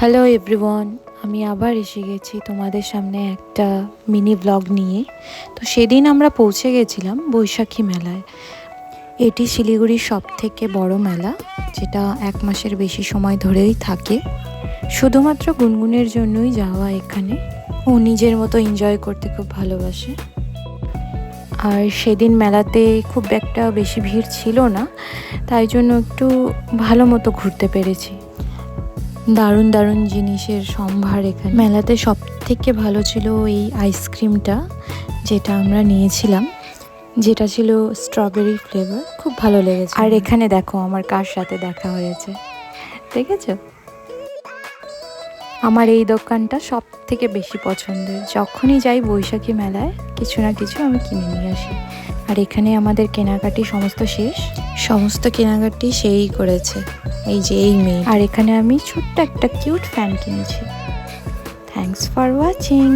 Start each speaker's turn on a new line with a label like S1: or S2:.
S1: Hello everyone, আমি আবার এসে গেছি তোমাদের সামনে একটা মিনি ব্লগ নিয়ে। তো সেদিন আমরা পৌঁছে গেছিলাম বৈশাখী মেলায়। এটি শিলিগুড়ির সবথেকে বড় মেলা, যেটা 1 মাসের বেশি সময় ধরেই থাকে। শুধুমাত্র গুনগুনের জন্যই যাওয়া এখানে। ও নিজের মতো এনজয় করতে খুব ভালোবাসে। আর সেদিন মেলাতে খুব একটা বেশি ভিড় ছিল না, তাই জন্য একটু ভালো মতো ঘুরতে পেরেছি। দারুণ দারুণ জিনিসের সম্ভার এখানে। মেলাতে সব থেকে ভালো ছিল এই আইসক্রিমটা, যেটা আমরা নিয়েছিলাম, যেটা ছিল স্ট্রবেরি ফ্লেভার। খুব ভালো লেগেছে। আর এখানে দেখো আমার কার সাথে দেখা হয়েছে, দেখেছো? আমার এই দোকানটা সব থেকে বেশি পছন্দের। যখনই যাই বৈশাখী মেলায় কিছু না কিছু আমি কিনে নিয়ে আসি। আর এখানে আমাদের কেনাকাটি সমস্ত শেষ। সমস্ত কেনাকাটি সেই করেছে, এই যে এই মেয়ে। আর এখানে আমি ছোট্ট একটা কিউট ফ্যান কিনেছি। Thanks for watching.